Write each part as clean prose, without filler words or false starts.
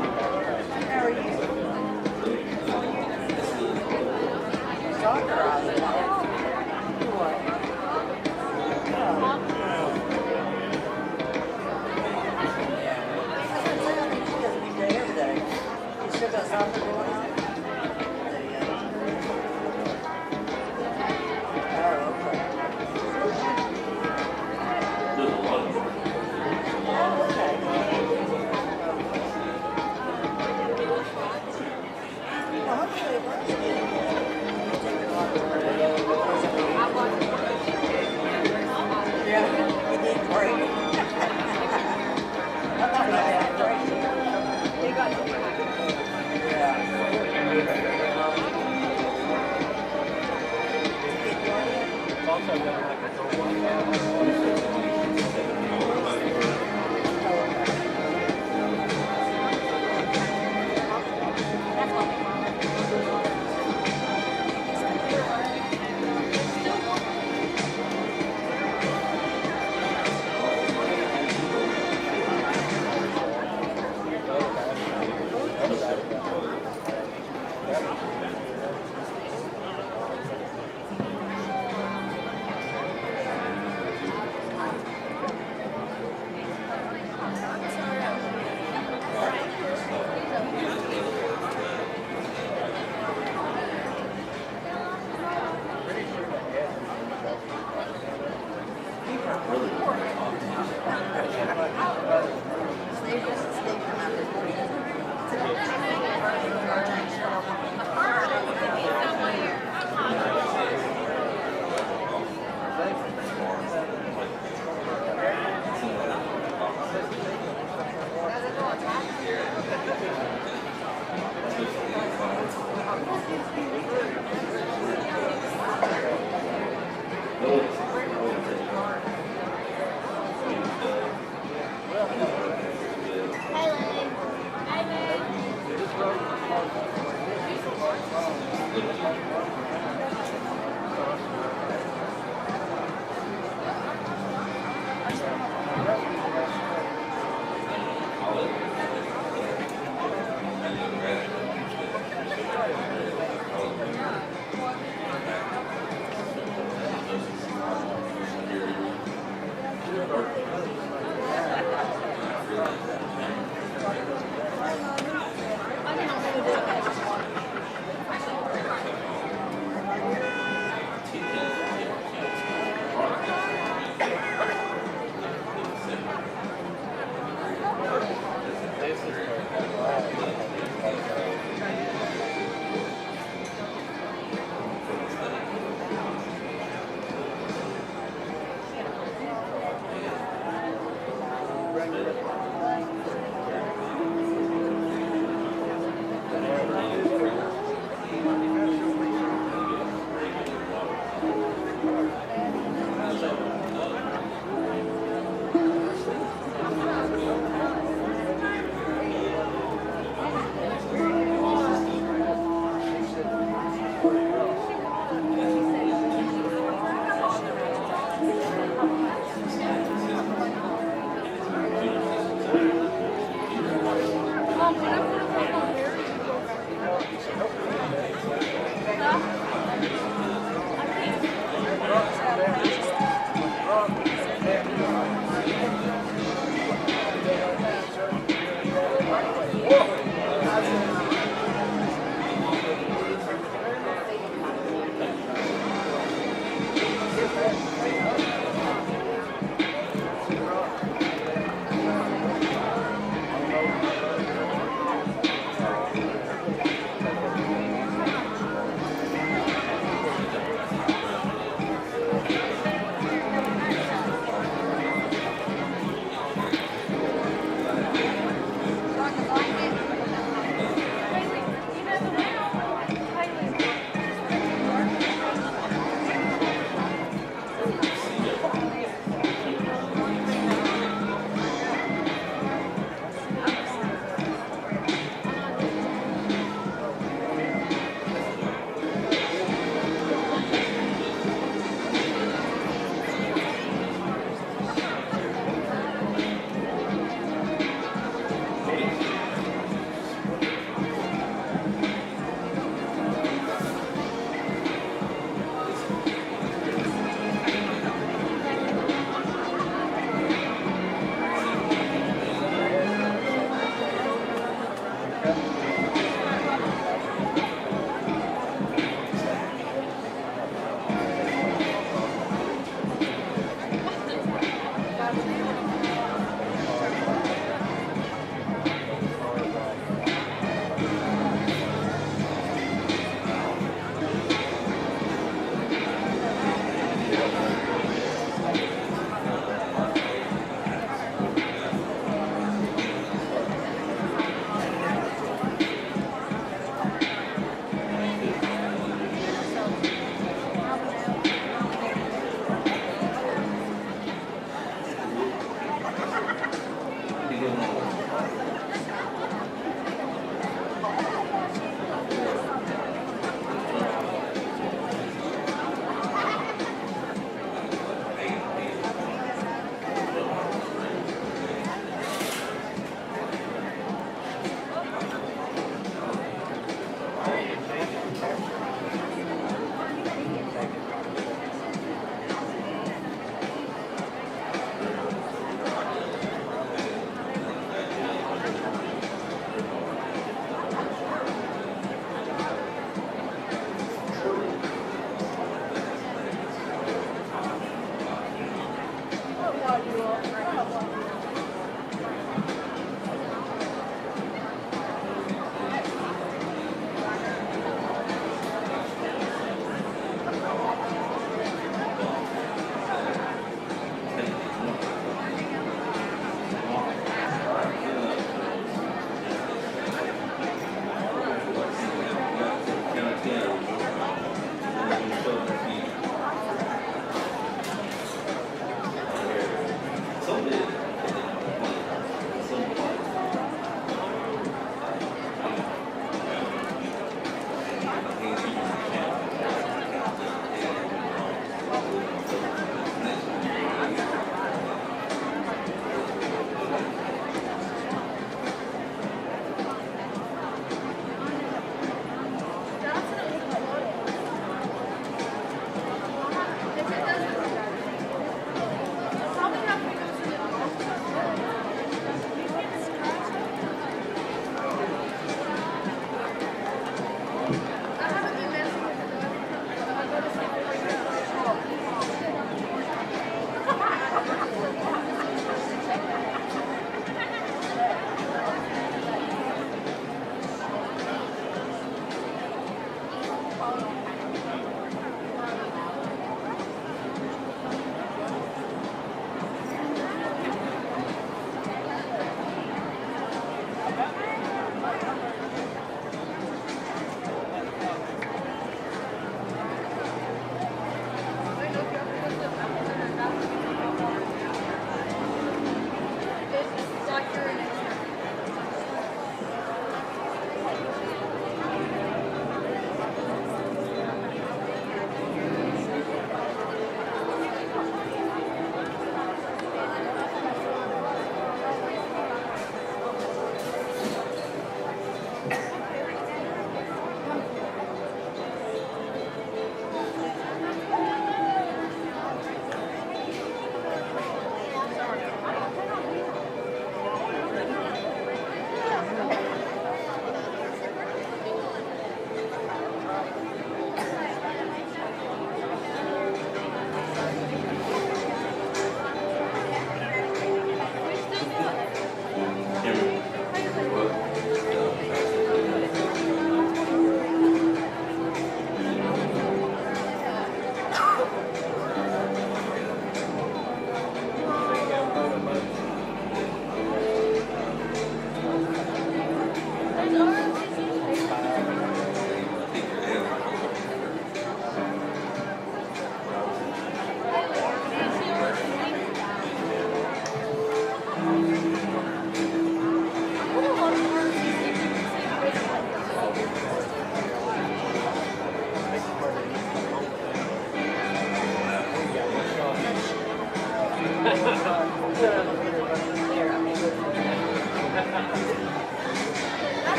How are you? Soccer, I was what? Every day. You still got soccer going on?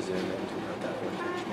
Zoom and to note that for attention.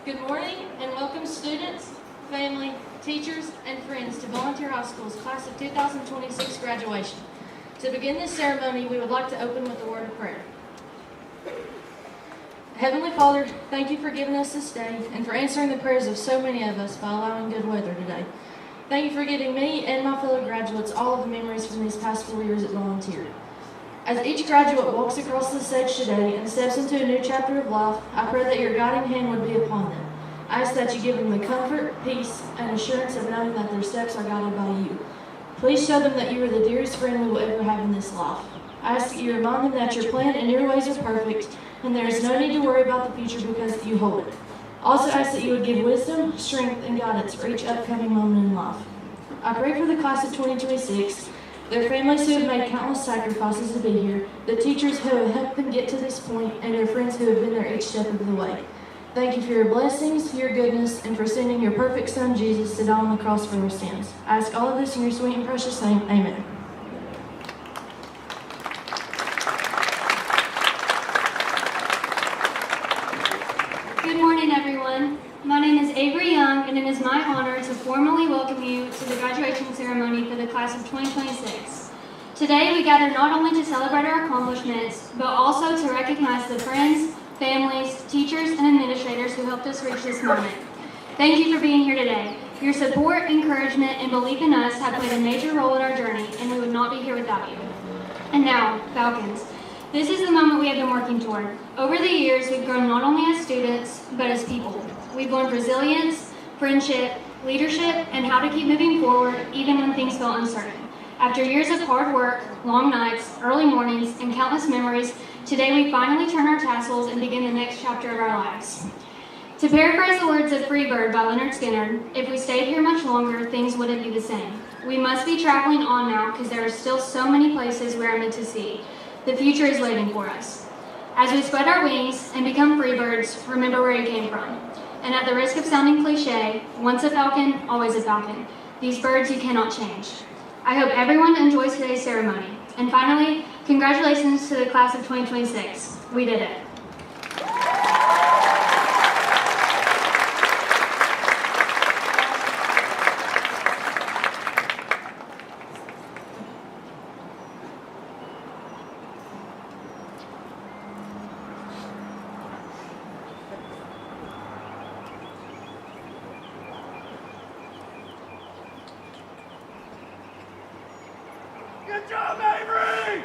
Good morning and welcome students, family, teachers, and friends to Volunteer High School's Class of 2026 graduation. To begin this ceremony, we would like to open with a word of prayer. Heavenly Father, thank you for giving us this day and for answering the prayers of so many of us by allowing good weather today. Thank you for giving me and my fellow graduates all of the memories from these past 4 years at Volunteer. As each graduate walks across the stage today and steps into a new chapter of life, I pray that your guiding hand would be upon them. I ask that you give them the comfort, peace, and assurance of knowing that their steps are guided by you. Please show them that you are the dearest friend we will ever have in this life. I ask that you remind them that your plan and your ways are perfect, and there is no need to worry about the future because you hold it. Also ask that you would give wisdom, strength, and guidance for each upcoming moment in life. I pray for the class of 2026, their families who have made countless sacrifices to be here, the teachers who have helped them get to this point, and their friends who have been there each step of the way. Thank you for your blessings, your goodness, and for sending your perfect Son, Jesus, to die on the cross for our sins. I ask all of this in your sweet and precious name. Amen. Good morning, everyone. My name is Avery Young, and it is my honor to formally welcome you to the graduation ceremony for the class of 2026. Today, we gather not only to celebrate our accomplishments, but also to recognize the friends, families, teachers, and administrators who helped us reach this moment. Thank you for being here today. Your support, encouragement, and belief in us have played a major role in our journey, and we would not be here without you. And now, Falcons. This is the moment we have been working toward. Over the years, we've grown not only as students, but as people. We've learned resilience, friendship, leadership, and how to keep moving forward even when things feel uncertain. After years of hard work, long nights, early mornings, and countless memories, today we finally turn our tassels and begin the next chapter of our lives. To paraphrase the words of Freebird by Leonard Skinner, if we stayed here much longer, things wouldn't be the same. We must be traveling on now because there are still so many places we are meant to see. The future is waiting for us. As we spread our wings and become free birds, remember where you came from. And at the risk of sounding cliche, once a falcon, always a falcon. These birds you cannot change. I hope everyone enjoys today's ceremony. And finally, congratulations to the class of 2026. We did it. Good job, Avery!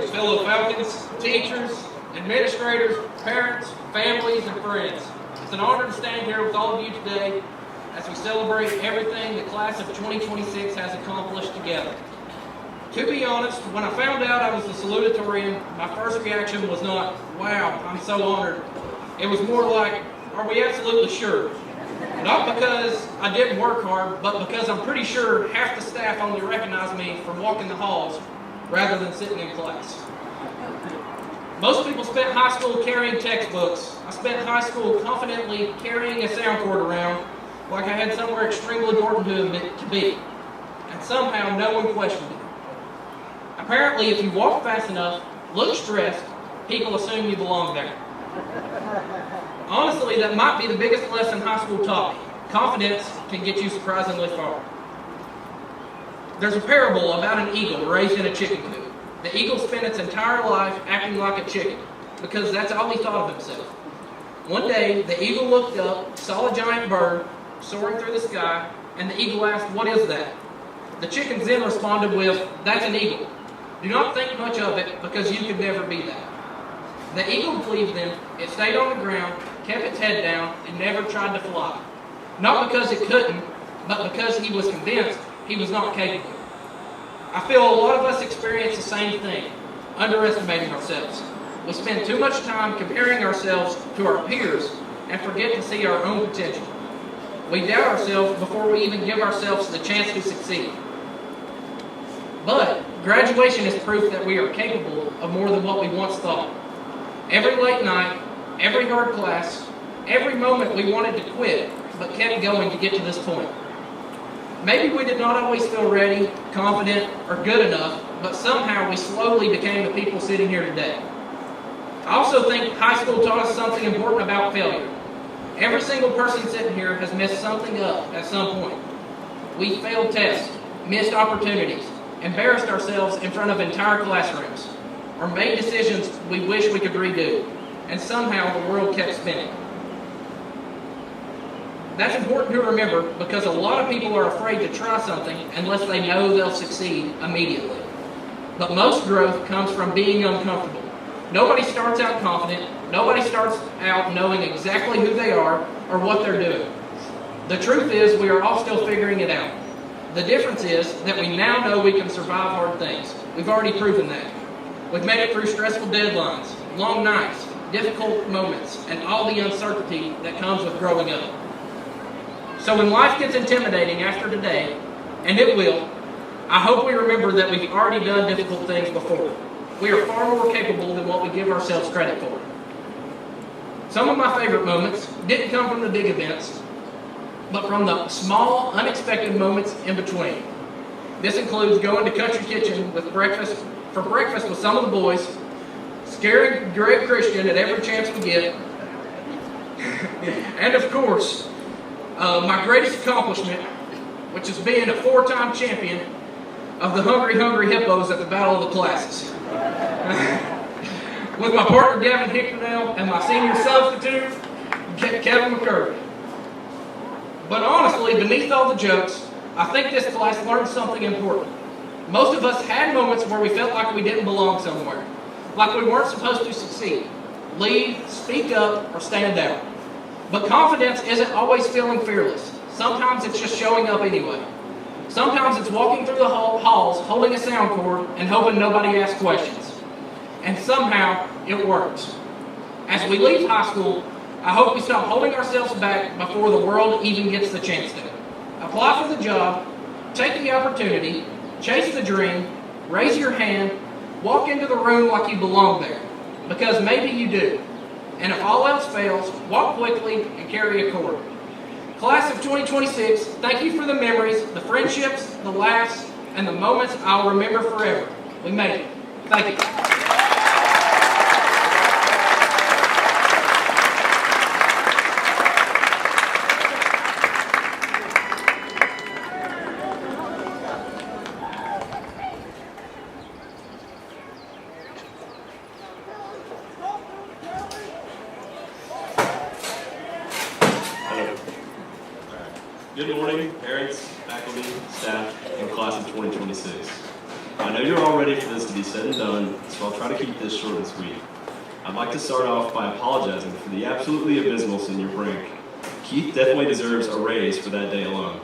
fellow Falcons, teachers, administrators, parents, families, and friends. It's an honor to stand here with all of you today as we celebrate everything the class of 2026 has accomplished together. To be honest, when I found out I was the salutatorian, my first reaction was not, wow, I'm so honored. It was more like, are we absolutely sure? Not because I didn't work hard, but because I'm pretty sure half the staff only recognize me from walking the halls rather than sitting in class. Most people spent high school carrying textbooks. I spent high school confidently carrying a sound cord around like I had somewhere extremely important to be. And somehow no one questioned it. Apparently, if you walk fast enough, look stressed, people assume you belong there. Honestly, that might be the biggest lesson high school taught me. Confidence can get you surprisingly far. There's a parable about an eagle raised in a chicken coop. The eagle spent its entire life acting like a chicken because that's all he thought of himself. One day, the eagle looked up, saw a giant bird soaring through the sky, and the eagle asked, "What is that?" The chickens then responded with, "That's an eagle. Do not think much of it because you could never be that." The eagle believed them. It stayed on the ground, kept its head down, and never tried to fly. Not because it couldn't, but because he was convinced he was not capable. I feel a lot of us experience the same thing, underestimating ourselves. We spend too much time comparing ourselves to our peers and forget to see our own potential. We doubt ourselves before we even give ourselves the chance to succeed. But graduation is proof that we are capable of more than what we once thought. Every late night, every hard class, every moment we wanted to quit, but kept going to get to this point. Maybe we did not always feel ready, confident, or good enough, but somehow we slowly became the people sitting here today. I also think high school taught us something important about failure. Every single person sitting here has messed something up at some point. We failed tests, missed opportunities, embarrassed ourselves in front of entire classrooms, or made decisions we wish we could redo, and somehow the world kept spinning. That's important to remember because a lot of people are afraid to try something unless they know they'll succeed immediately. But most growth comes from being uncomfortable. Nobody starts out confident. Nobody starts out knowing exactly who they are or what they're doing. The truth is we are all still figuring it out. The difference is that we now know we can survive hard things. We've already proven that. We've made it through stressful deadlines, long nights, difficult moments, and all the uncertainty that comes with growing up. So when life gets intimidating after today, and it will, I hope we remember that we've already done difficult things before. We are far more capable than what we give ourselves credit for. Some of my favorite moments didn't come from the big events, but from the small, unexpected moments in between. This includes going to Country Kitchen for breakfast with some of the boys, scaring Greg Christian at every chance we get, and of course, my greatest accomplishment, which is being a 4-time champion of the Hungry Hippos at the Battle of the Classes. With my partner Gavin Hicknell and my senior substitute, Kevin McCurry. But honestly, beneath all the jokes, I think this class learned something important. Most of us had moments where we felt like we didn't belong somewhere, like we weren't supposed to succeed, lead, speak up, or stand out. But confidence isn't always feeling fearless. Sometimes it's just showing up anyway. Sometimes it's walking through the halls, holding a sound cord, and hoping nobody asks questions. And somehow, it works. As we leave high school, I hope we stop holding ourselves back before the world even gets the chance to. Apply for the job, take the opportunity, chase the dream, raise your hand, walk into the room like you belong there. Because maybe you do. And if all else fails, walk quickly and carry a cord. Class of 2026, thank you for the memories, the friendships, the laughs, and the moments I'll remember forever. We made it. Thank you. Good morning, parents, faculty, staff, and class of 2026. I know you're all ready for this to be said and done, so I'll try to keep this short and sweet. I'd like to start off by apologizing for the absolutely abysmal senior prank. Keith definitely deserves a raise for that day alone.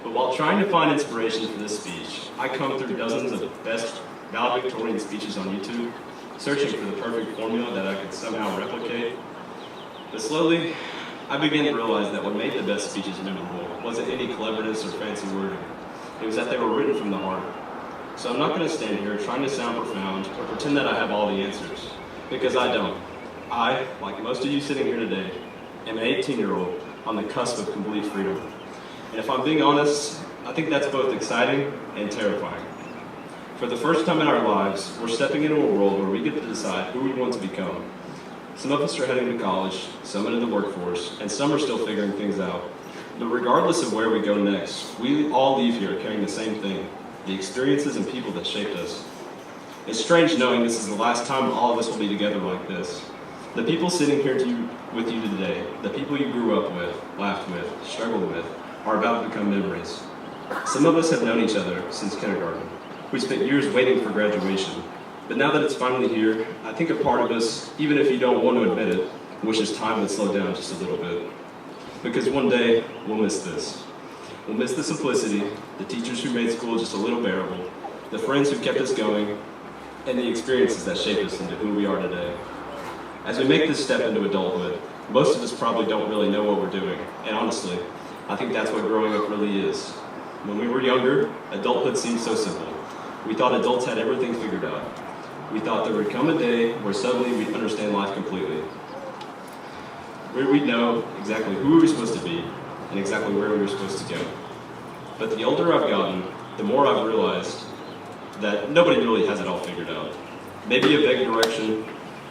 But while trying to find inspiration for this speech, I combed through dozens of the best valedictorian speeches on YouTube, searching for the perfect formula that I could somehow replicate. But slowly, I began to realize that what made the best speeches memorable wasn't any cleverness or fancy wording. It was that they were written from the heart. So I'm not going to stand here trying to sound profound or pretend that I have all the answers, because I don't. I, like most of you sitting here today, am an 18-year-old on the cusp of complete freedom. And if I'm being honest, I think that's both exciting and terrifying. For the first time in our lives, we're stepping into a world where we get to decide who we want to become. Some of us are heading to college, some into the workforce, and some are still figuring things out. But regardless of where we go next, we all leave here carrying the same thing, the experiences and people that shaped us. It's strange knowing this is the last time all of us will be together like this. The people sitting here with you today, the people you grew up with, laughed with, struggled with, are about to become memories. Some of us have known each other since kindergarten. We spent years waiting for graduation. But now that it's finally here, I think a part of us, even if you don't want to admit it, wishes time would slow down just a little bit. Because one day, we'll miss this. We'll miss the simplicity, the teachers who made school just a little bearable, the friends who kept us going, and the experiences that shaped us into who we are today. As we make this step into adulthood, most of us probably don't really know what we're doing, and honestly, I think that's what growing up really is. When we were younger, adulthood seemed so simple. We thought adults had everything figured out. We thought there would come a day where suddenly we'd understand life completely. Where we'd know exactly who we were supposed to be and exactly where we were supposed to go. But the older I've gotten, the more I've realized that nobody really has it all figured out. Maybe a vague direction,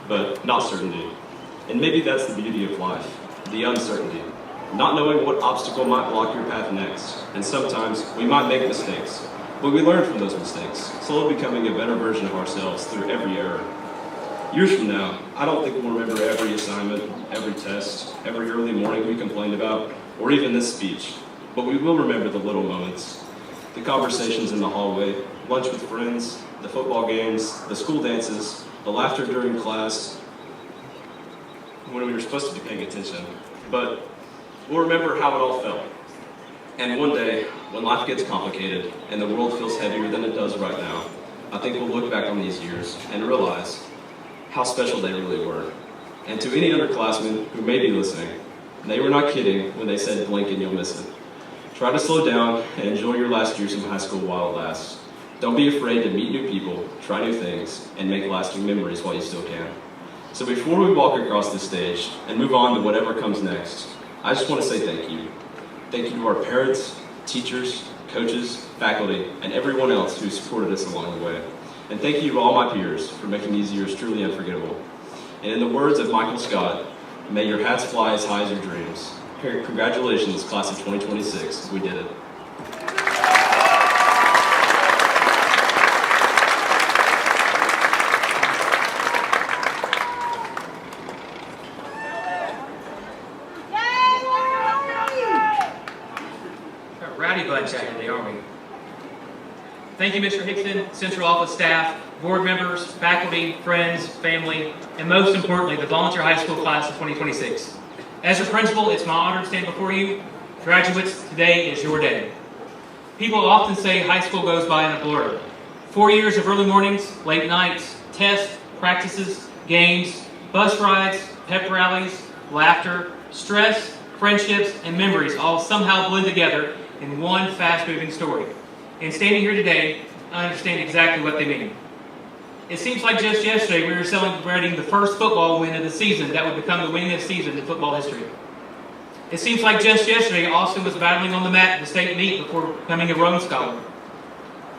but not certainty. And maybe that's the beauty of life, the uncertainty. Not knowing what obstacle might block your path next. And sometimes we might make mistakes, but we learn from those mistakes, slowly becoming a better version of ourselves through every error. Years from now, I don't think we'll remember every assignment, every test, every early morning we complained about, or even this speech, but we will remember the little moments. The conversations in the hallway, lunch with friends, the football games, the school dances, the laughter during class, when we were supposed to be paying attention. But we'll remember how it all felt. And one day, when life gets complicated and the world feels heavier than it does right now, I think we'll look back on these years and realize how special they really were. And to any underclassmen who may be listening, they were not kidding when they said blink and you'll miss it. Try to slow down and enjoy your last years of high school while it lasts. Don't be afraid to meet new people, try new things, and make lasting memories while you still can. So before we walk across this stage and move on to whatever comes next, I just want to say thank you. Thank you to our parents, teachers, coaches, faculty, and everyone else who supported us along the way. And thank you to all my peers for making these years truly unforgettable. And in the words of Michael Scott, may your hats fly as high as your dreams. Congratulations, class of 2026. We did it. Rowdy bunch actually, aren't we? Thank you, Mr. Hickson, Central Office staff, board members, faculty, friends, family, and most importantly, the volunteer high school class of 2026. As your principal, it's my honor to stand before you. Graduates, today is your day. People often say high school goes by in a blur. 4 years of early mornings, late nights, tests, practices, games, bus rides, pep rallies, laughter, stress, friendships, and memories all somehow blend together in one fast-moving story. And standing here today, I understand exactly what they mean. It seems like just yesterday we were celebrating the first football win of the season that would become the winningest season in football history. It seems like just yesterday Austin was battling on the mat at the state meet before becoming a Rome Scholar.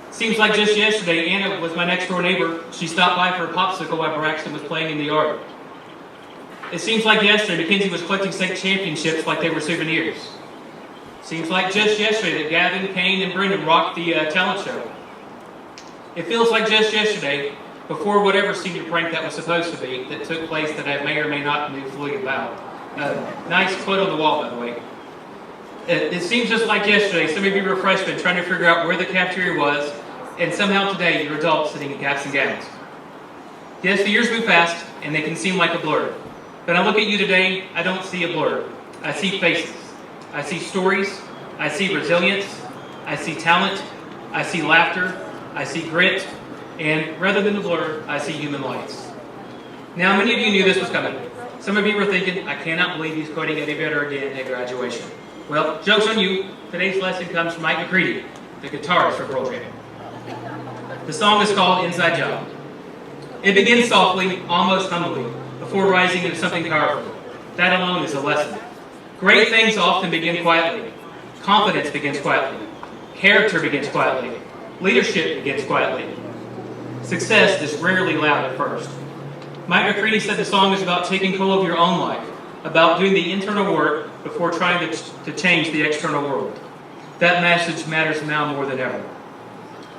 It seems like just yesterday Anna was my next door neighbor. She stopped by for a popsicle while Braxton was playing in the yard. It seems like yesterday Mackenzie was collecting state championships like they were souvenirs. Seems like just yesterday that Gavin, Kane, and Brendan rocked the talent show. It feels like just yesterday, before whatever senior prank that was supposed to be, that took place that I may or may not knew fully about. Nice quote on the wall, by the way. It seems just like yesterday, some of you were freshmen trying to figure out where the cafeteria was, and somehow today you're adults sitting in caps and gowns. Yes, the years move fast, and they can seem like a blur. But I look at you today, I don't see a blur. I see faces. I see stories. I see resilience. I see talent. I see laughter. I see grit. And rather than a blur, I see human lights. Now, many of you knew this was coming. Some of you were thinking, I cannot believe he's quoting Eddie Vedder again at graduation. Well, joke's on you. Today's lesson comes from Mike McCready, the guitarist for Pearl Jam. The song is called Inside Job. It begins softly, almost humbly, before rising into something powerful. That alone is a lesson. Great things often begin quietly. Confidence begins quietly. Character begins quietly. Leadership begins quietly. Success is rarely loud at first. Mike McCready said the song is about taking control of your own life, about doing the internal work before trying to change the external world. That message matters now more than ever.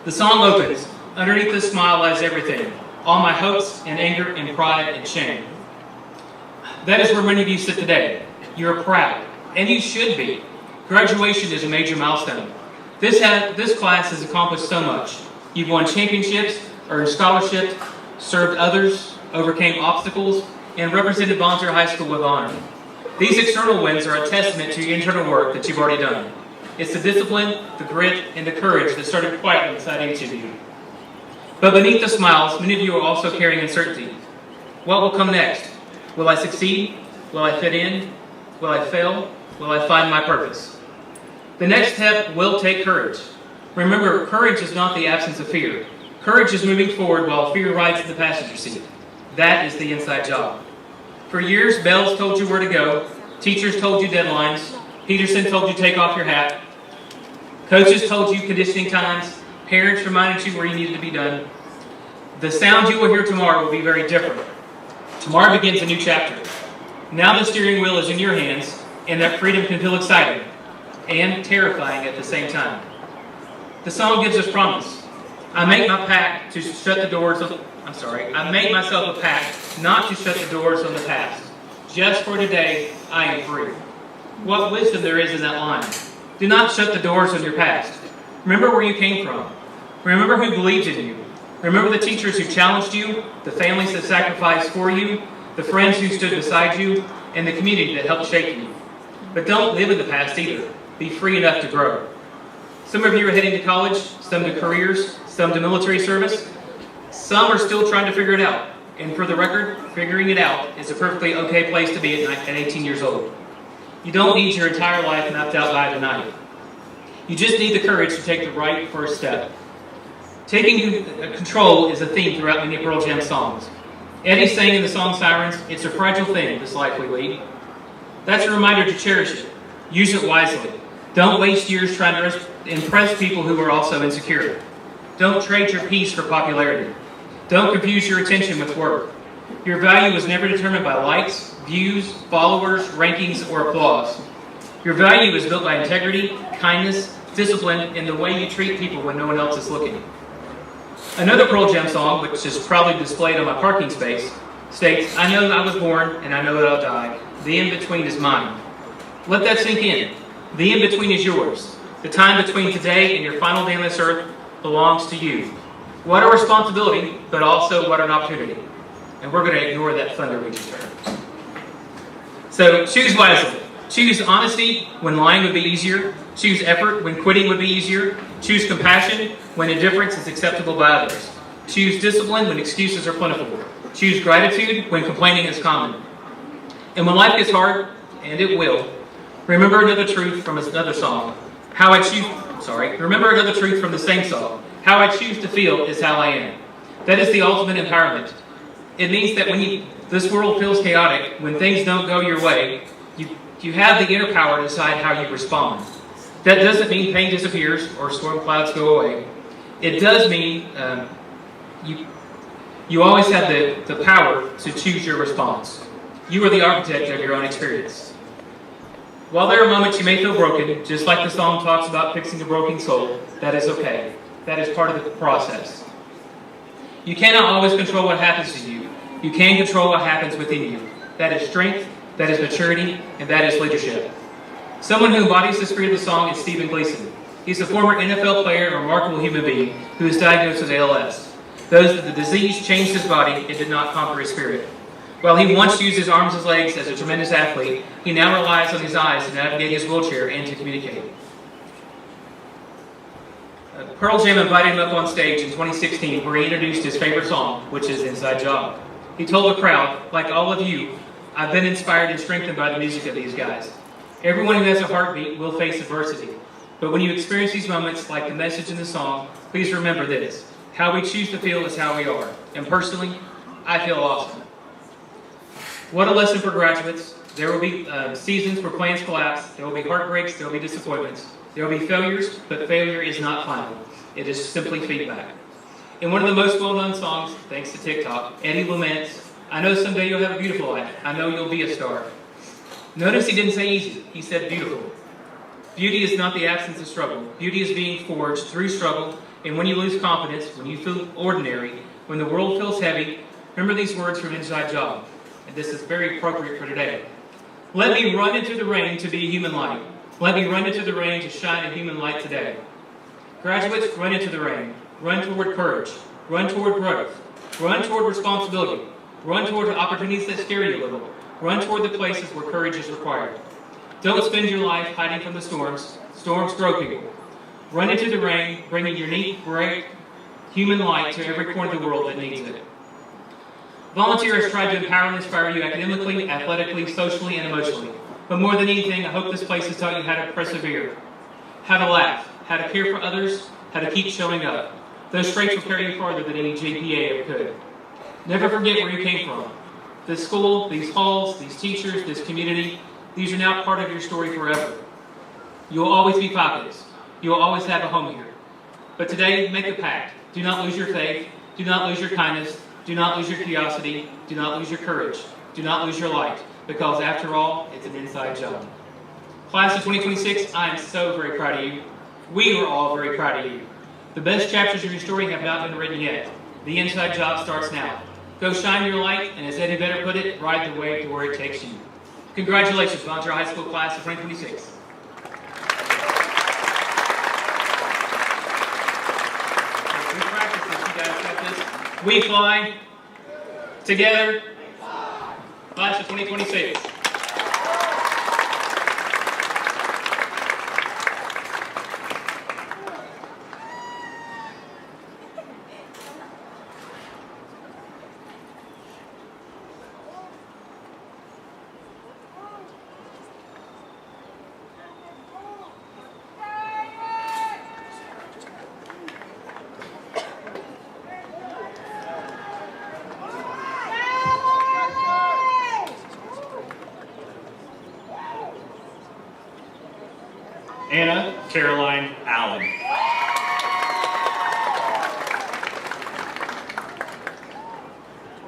The song opens, underneath this smile lies everything, all my hopes and anger and pride and shame. That is where many of you sit today. You're proud, and you should be. Graduation is a major milestone. This class has accomplished so much. You've won championships, earned scholarships, served others, overcame obstacles, and represented Volunteer High School with honor. These external wins are a testament to your internal work that you've already done. It's the discipline, the grit, and the courage that started quietly inside each of you. But beneath the smiles, many of you are also carrying uncertainty. What will come next? Will I succeed? Will I fit in? Will I fail? Will I find my purpose? The next step will take courage. Remember, courage is not the absence of fear. Courage is moving forward while fear rides in the passenger seat. That is the inside job. For years, bells told you where to go. Teachers told you deadlines. Peterson told you take off your hat. Coaches told you conditioning times. Parents reminded you where you needed to be done. The sound you will hear tomorrow will be very different. Tomorrow begins a new chapter. Now the steering wheel is in your hands, and that freedom can feel exciting and terrifying at the same time. The song gives us promise. I make my pact to shut the doors of... I make myself a pact not to shut the doors on the past. Just for today, I am free. What wisdom there is in that line. Do not shut the doors on your past. Remember where you came from. Remember who believed in you. Remember the teachers who challenged you, the families that sacrificed for you, the friends who stood beside you, and the community that helped shape you. But don't live in the past either. Be free enough to grow. Some of you are heading to college, some to careers, some to military service. Some are still trying to figure it out. And for the record, figuring it out is a perfectly okay place to be at 18 years old. You don't need your entire life mapped out by tonight. You just need the courage to take the right first step. Taking control is a theme throughout many Pearl Jam songs. Eddie sang in the song Sirens, "It's a fragile thing, this life we lead." That's a reminder to cherish it. Use it wisely. Don't waste years trying to impress people who are also insecure. Don't trade your peace for popularity. Don't confuse your attention with work. Your value was never determined by likes, views, followers, rankings, or applause. Your value is built by integrity, kindness, discipline, and the way you treat people when no one else is looking. Another Pearl Jam song, which is probably displayed on my parking space, states, "I know I was born, and I know that I'll die. The in-between is mine." Let that sink in. The in-between is yours. The time between today and your final day on this earth belongs to you. What a responsibility, but also what an opportunity. And we're going to ignore that thunder we just heard. So choose wisely. Choose honesty when lying would be easier. Choose effort when quitting would be easier. Choose compassion when indifference is acceptable by others. Choose discipline when excuses are plentiful. Choose gratitude when complaining is common. And when life gets hard, and it will, remember another truth from another song. Remember another truth from the same song. How I choose to feel is how I am. That is the ultimate empowerment. It means that when this world feels chaotic, when things don't go your way, you have the inner power to decide how you respond. That doesn't mean pain disappears or storm clouds go away. It does mean you always have the power to choose your response. You are the architect of your own experience. While there are moments you may feel broken, just like the song talks about fixing a broken soul, that is okay. That is part of the process. You cannot always control what happens to you. You can control what happens within you. That is strength, that is maturity, and that is leadership. Someone who embodies the spirit of the song is Stephen Gleason. He's a former NFL player and remarkable human being who was diagnosed with ALS. Though the disease changed his body, it did not conquer his spirit. While he once used his arms and legs as a tremendous athlete, he now relies on his eyes to navigate his wheelchair and to communicate. Pearl Jam invited him up on stage in 2016 where he introduced his favorite song, which is Inside Job. He told the crowd, like all of you, I've been inspired and strengthened by the music of these guys. Everyone who has a heartbeat will face adversity. But when you experience these moments, like the message in the song, please remember this. How we choose to feel is how we are. And personally, I feel awesome. What a lesson for graduates. There will be seasons where plans collapse. There will be heartbreaks. There will be disappointments. There will be failures, but failure is not final. It is simply feedback. In one of the most well-known songs, thanks to TikTok, Eddie laments, I know someday you'll have a beautiful life. I know you'll be a star. Notice he didn't say easy. He said beautiful. Beauty is not the absence of struggle. Beauty is being forged through struggle. And when you lose confidence, when you feel ordinary, when the world feels heavy, remember these words from Inside Job. And this is very appropriate for today. Let me run into the rain to be a human light. Let me run into the rain to shine a human light today. Graduates, run into the rain. Run toward courage. Run toward growth. Run toward responsibility. Run toward the opportunities that scare you a little. Run toward the places where courage is required. Don't spend your life hiding from the storms. Storms grow people. Run into the rain, bringing your neat, bright, human light to every corner of the world that needs it. Volunteer has tried to empower and inspire you academically, athletically, socially, and emotionally. But more than anything, I hope this place has taught you how to persevere, how to laugh, how to care for others, how to keep showing up. Those traits will carry you farther than any GPA ever could. Never forget where you came from. This school, these halls, these teachers, this community, these are now part of your story forever. You will always be fabulous. You will always have a home here. But today, make a pact. Do not lose your faith. Do not lose your kindness. Do not lose your curiosity. Do not lose your courage. Do not lose your light. Because after all, it's an inside job. Class of 2026, I am so very proud of you. We are all very proud of you. The best chapters of your story have not been written yet. The inside job starts now. Go shine your light, and as Eddie Vedder put it, ride the wave to where it takes you. Congratulations, Volunteer High School Class of 2026. We practice this, you guys got this. We fly together. Class of 2026. Anna Caroline Allen.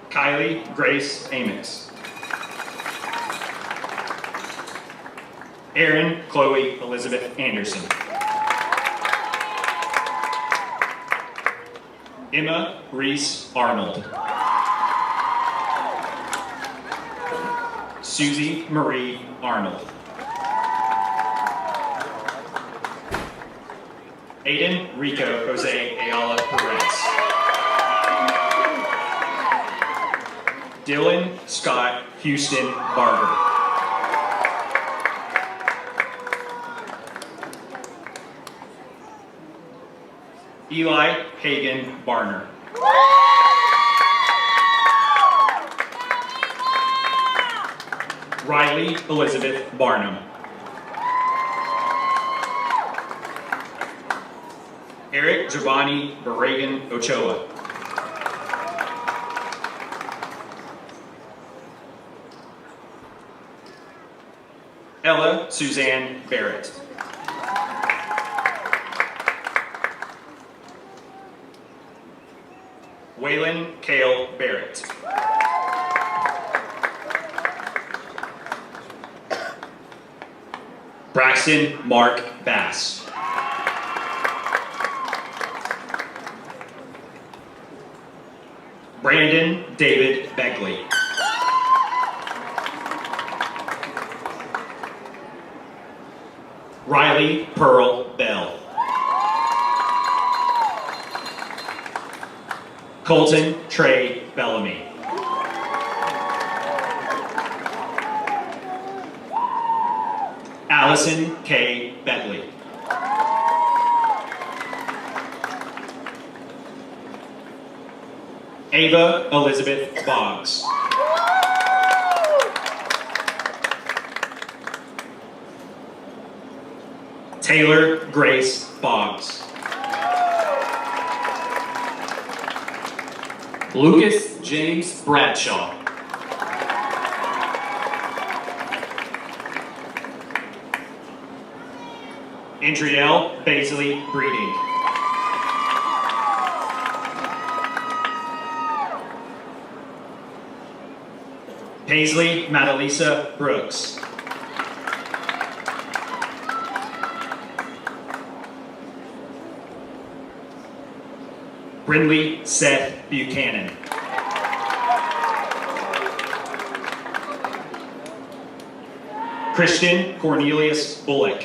Kylie Grace Amos. Erin Chloe Elizabeth Anderson. Emma Reese Arnold. Susie Marie Arnold. Aiden Rico Jose Ayala Perez. Dylan Scott Houston Barber. Eli Hagan Barner. Riley Elizabeth Barnum. Eric Giovanni Barragan Ochoa. Ella Suzanne Barrett. Waylon Cale Barrett. Braxton Mark Bass. Brandon David Begley. Riley Pearl Bell. Colton Trey Bellamy. Allison K. Bentley. Ava Elizabeth Boggs. Taylor Grace Boggs. Lucas James Bradshaw. Andrielle Baisley Breeding. Paisley Madalisa Brooks. Brindley Seth Buchanan. Christian Cornelius Bullock.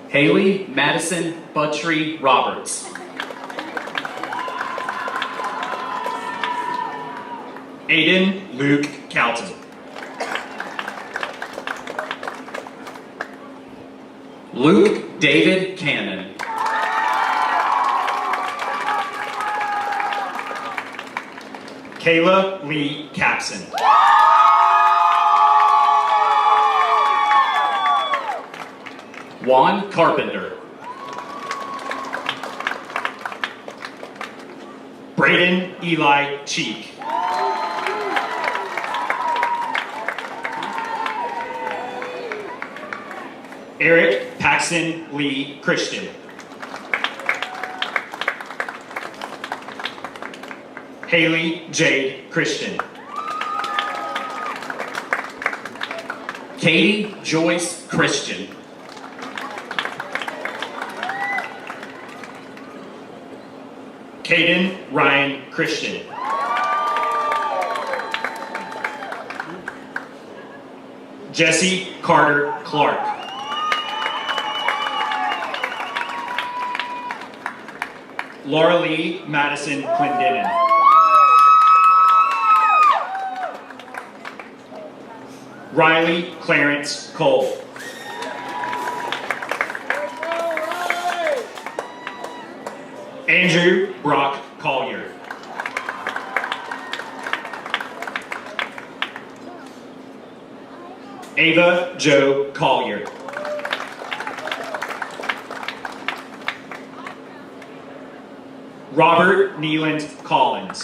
Haley Madison Buttrey Roberts. Aiden Luke Calton. Luke David Cannon. Kayla Lee Capson. Juan Carpenter. Braden Eli Cheek. Eric Paxton Lee Christian. Haley Jade Christian. Katie Joyce Christian. Caden Ryan Christian. Jesse Carter Clark. Laura Lee Madison Clendenin. Riley Clarence Cole. Andrew Brock Collier. Ava Jo Collier. Robert Neeland Collins.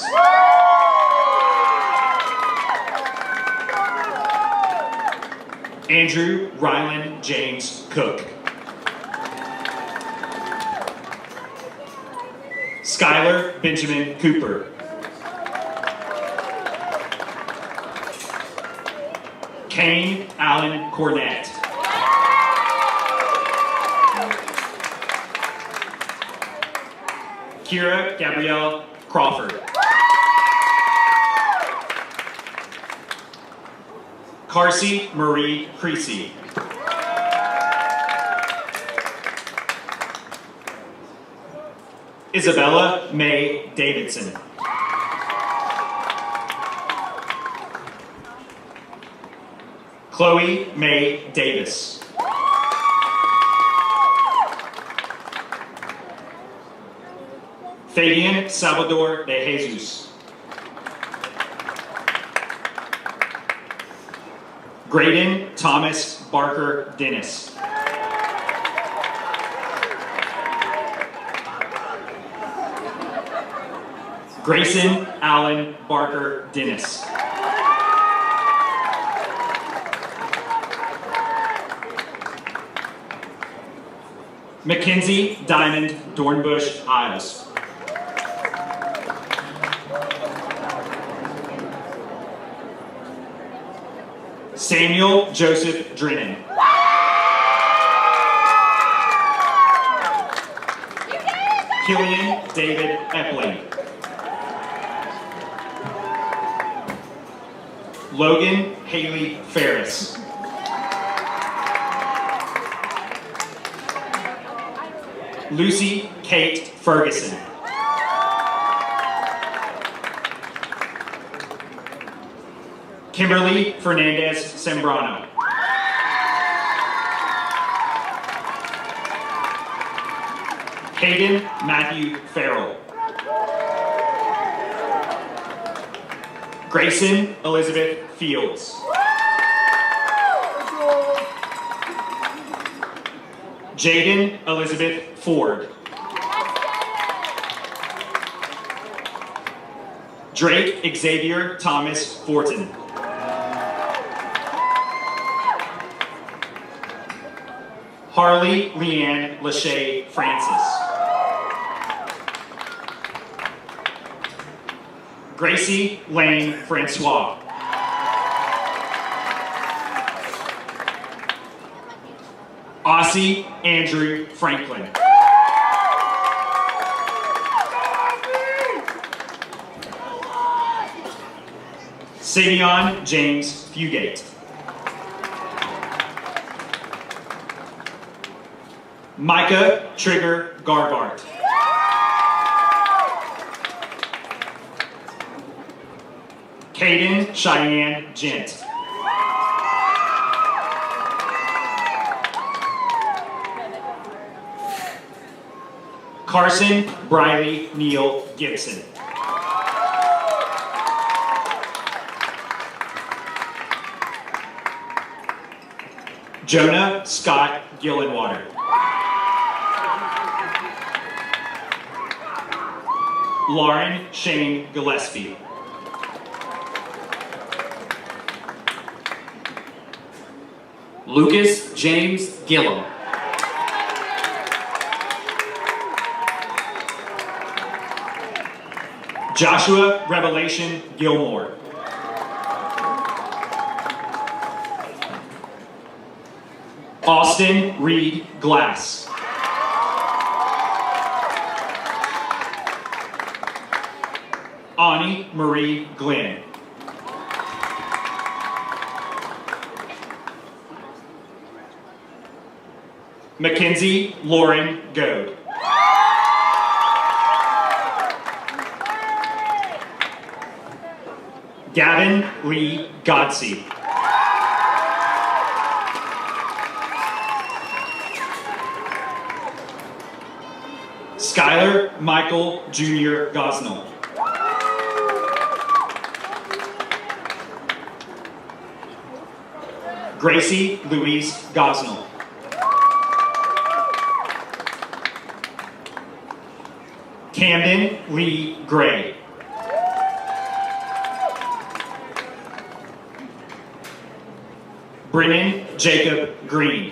Andrew Rylan James Cook. Skylar Benjamin Cooper. Kane Allen Cornett. Kira Gabrielle Crawford. Carsey Marie Creasy. Isabella May Davidson. Chloe May Davis. Fabian Salvador de Jesus. Graydon Thomas Barker Dennis. Grayson Allen Barker Dennis. Mackenzie Diamond Dornbush Isles. Samuel Joseph Drennan. Killian David Epling. Logan Haley Ferris. Lucy Kate Ferguson. Kimberly Fernandez Sembrano. Hayden Matthew Farrell. Grayson Elizabeth Fields. Jaden Elizabeth Ford. Drake Xavier Thomas Fortin. Harley Leanne Lachey Francis. Gracie Lane Francois. Aussie Andrew Franklin. Savion James Fugate. Micah Trigger Garbart. Caden Cheyenne Gent. Carson Briley Neal Gibson. Jonah Scott Gillenwater. Lauren Shane Gillespie. Lucas James Gillum. Joshua Revelation Gilmore. Austin Reed Glass. Ani Marie Glenn. Mackenzie Lauren Goad. Gavin Lee Godsey. Skylar Michael Jr. Gosnell. Gracie Louise Gosnell. Camden Lee Gray. Brennan Jacob Green.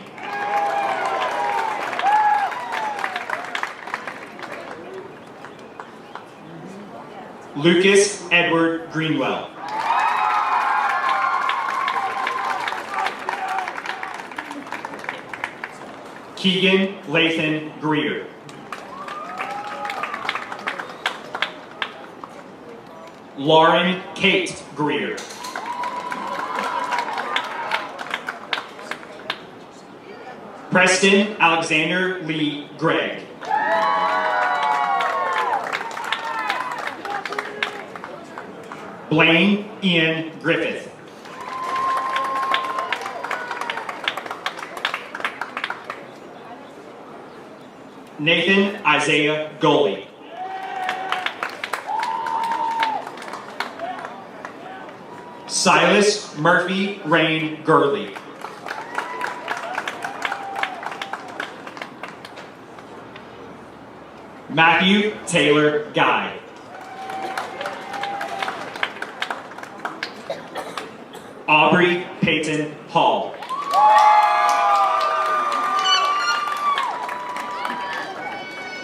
Lucas Edward Greenwell. Keegan Lathan Greer. Lauren Kate Greer. Preston Alexander Lee Gregg. Blaine Ian Griffith. Nathan Isaiah Goley. Silas Murphy Rain Gurley. Matthew Taylor Guy. Aubrey Peyton Hall.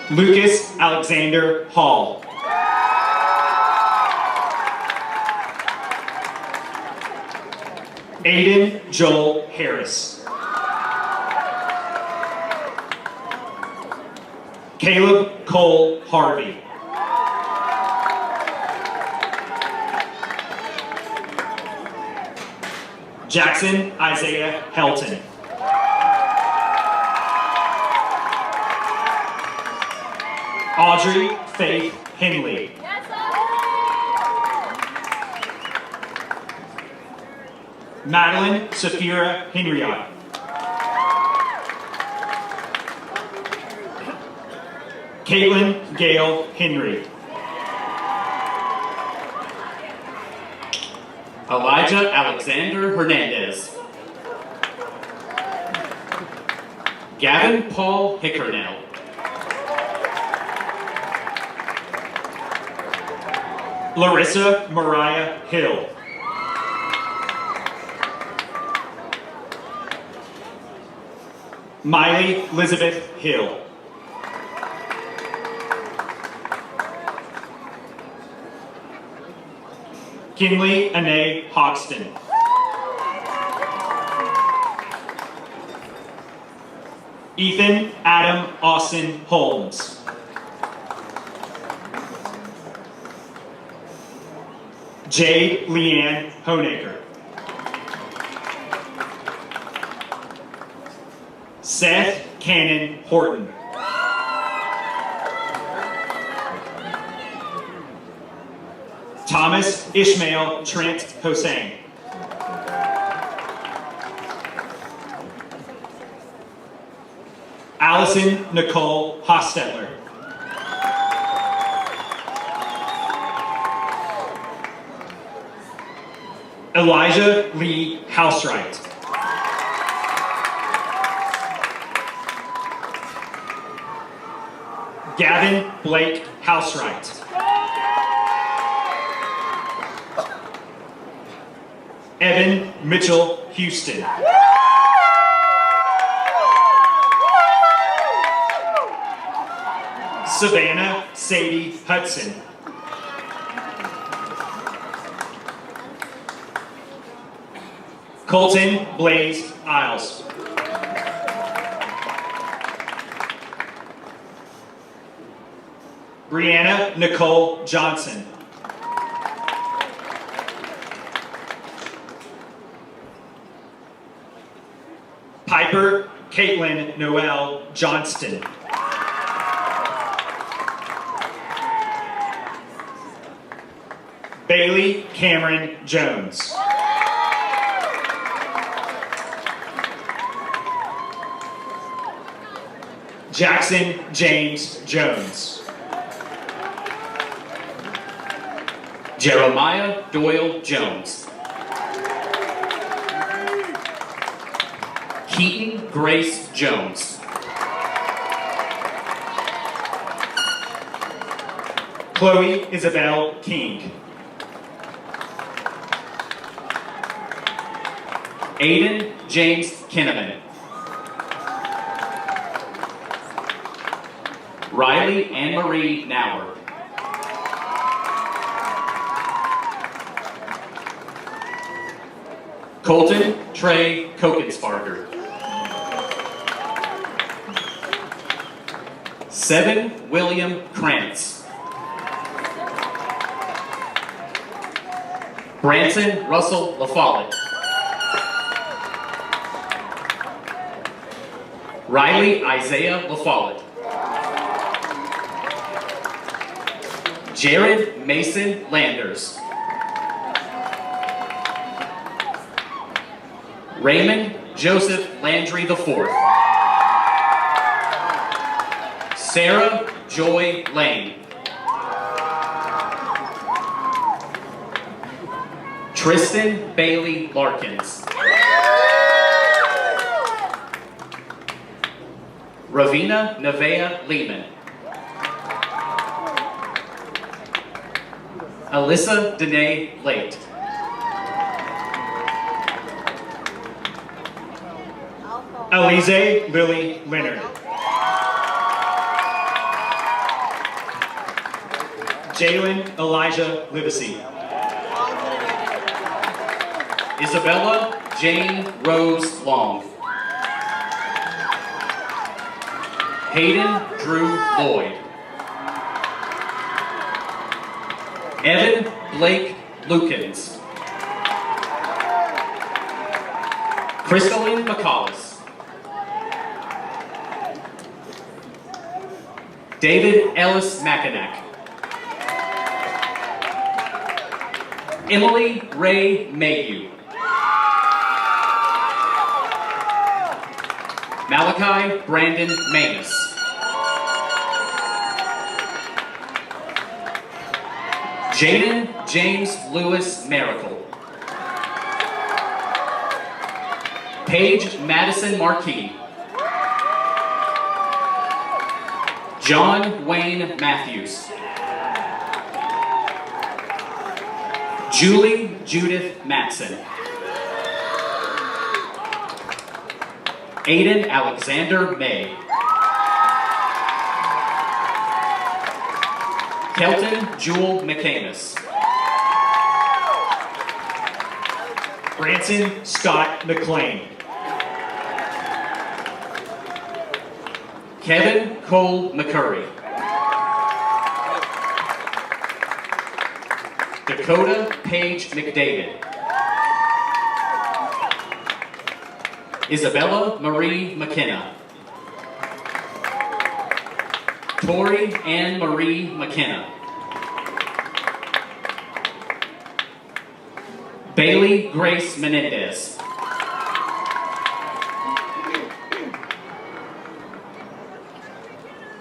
Lucas Alexander Hall. Aiden Joel Harris. Caleb Cole Harvey. Jackson Isaiah Helton. Audrey Faith Henley. Madeline Safira Henriot. Caitlin Gail Henry. Elijah Alexander Hernandez. Gavin Paul Hickernell. Larissa Mariah Hill. Miley Elizabeth Hill. Kinley Anae Hoxton. Ethan Adam Austin Holmes. Jade Leanne Honaker. Seth Cannon Horton. Thomas Ishmael Trent Hossain. Allison Nicole Hostetler. Elijah Lee Housewright. Gavin Blake Housewright. Evan Mitchell Houston. Savannah Sadie Hudson. Colton Blaze Isles. Brianna Nicole Johnson. Piper Caitlin Noel Johnston. Bailey Cameron Jones. Jackson James Jones. Jeremiah Doyle Jones. Keaton Grace Jones. Chloe Isabel King. Aiden James Kinnaman. Riley Anne-Marie Nauer. Colton Trey Kokensparger. Seven William Krantz. Branson Russell LaFollette. Riley Isaiah LaFollette. Jared Mason Landers. Raymond Joseph Landry IV. Sarah Joy Lane. Tristan Bailey Larkins. Ravina Nevea Lehman. Alyssa Danae Late. Alize Lily Leonard. Jalen Elijah Livesey. Isabella Jane Rose Long. Hayden Drew Lloyd. Evan Blake Lukens. Crystalline McCollis. David Ellis Mackinac. Emily Ray Mayhew. Malachi Brandon Manus. Jaden James Lewis Miracle. Paige Madison Marquis. John Wayne Matthews. Julie Judith Matson. Aiden Alexander May. Kelton Jewel McCamus. Branson Scott McLean. Kevin Cole McCurry. Dakota Paige McDavid. Isabella Marie McKenna. Tori Ann Marie McKenna. Bailey Grace Menendez.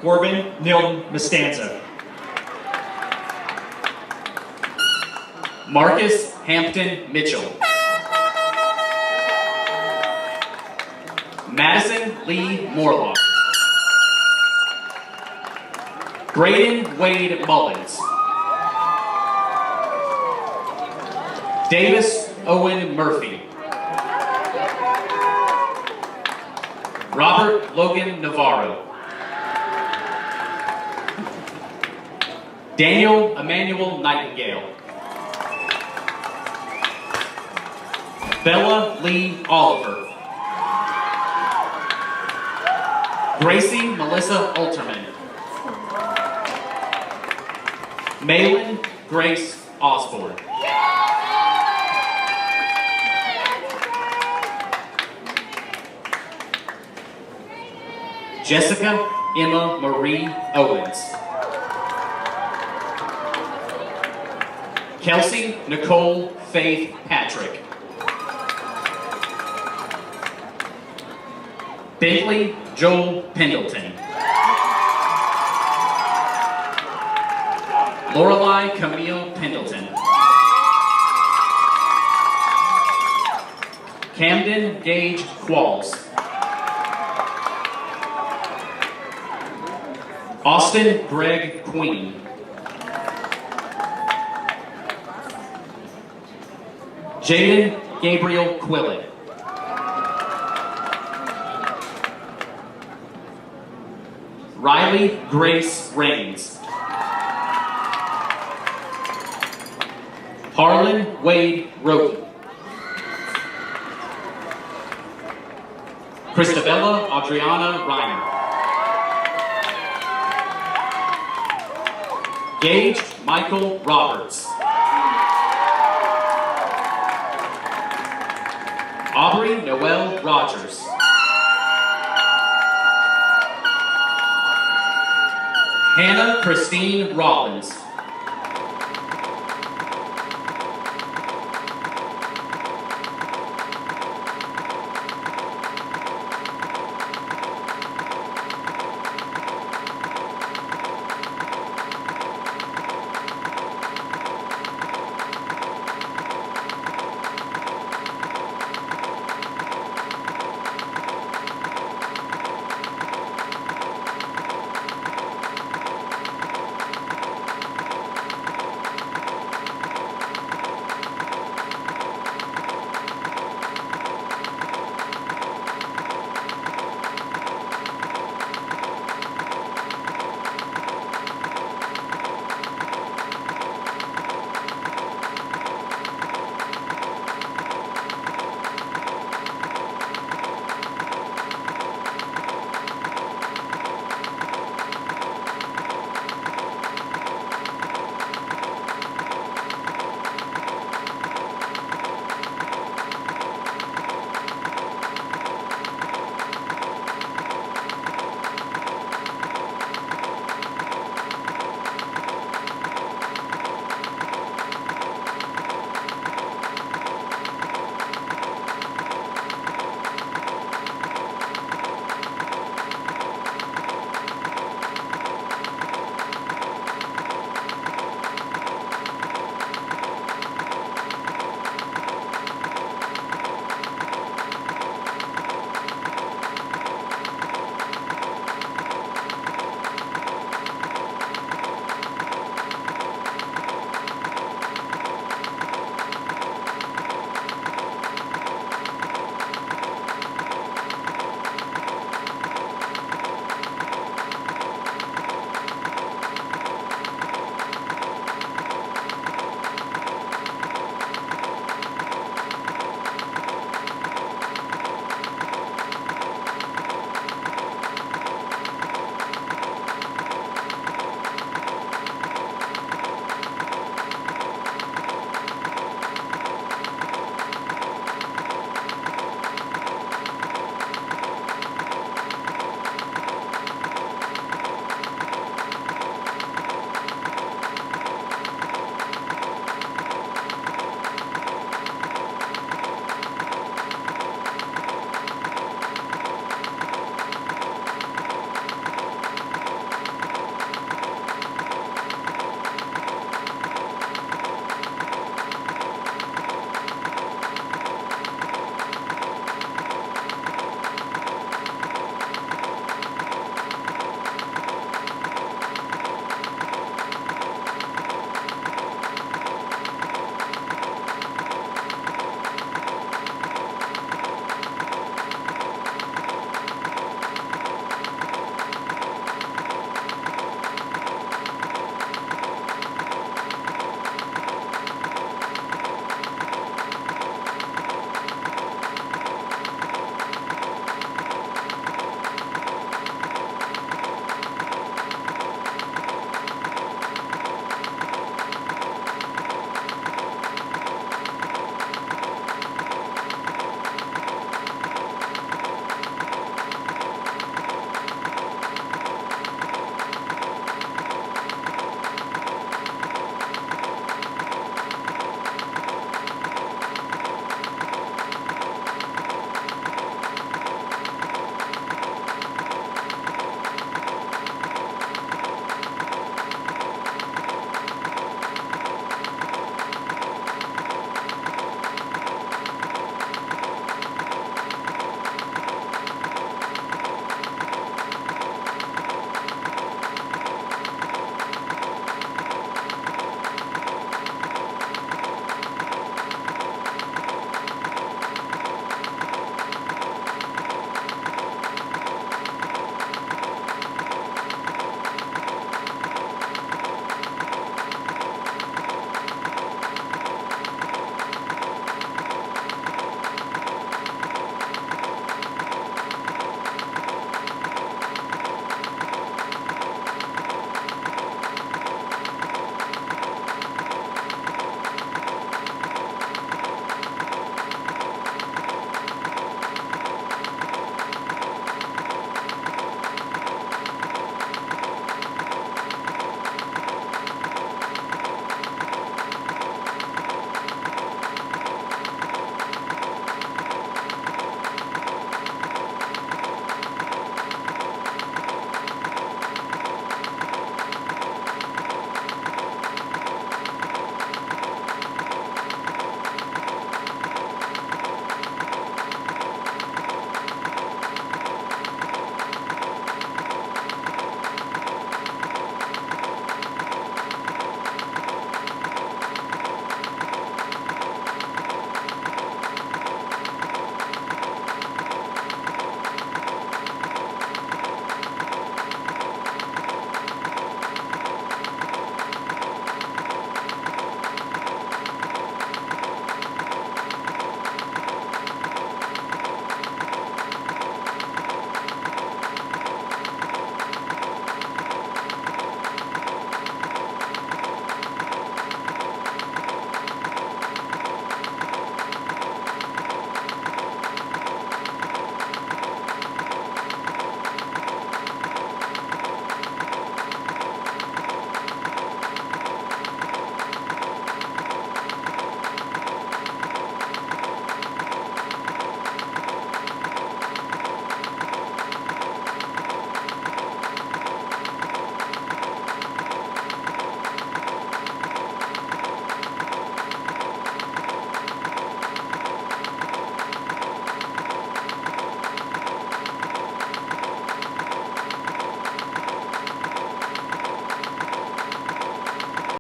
Corbin Nilton Mastanza. Marcus Hampton Mitchell. Madison Lee Morlock. Braden Wade Mullins. Davis Owen Murphy. Robert Logan Navarro. Daniel Emmanuel Nightingale. Bella Lee Oliver. Gracie Melissa Alterman. Malin Grace Osborne. Jessica Emma Marie Owens. Kelsey Nicole Faith Patrick. Bentley Joel Pendleton. Lorelei Camille Pendleton. Camden Gage Qualls. Austin Greg Queen. Jaden Gabriel Quillett. Riley Grace Rains. Harlan Wade Roden. Christabella Adriana Reiner. Gage Michael Roberts. Aubrey Noel Rogers. Hannah Christine Rollins.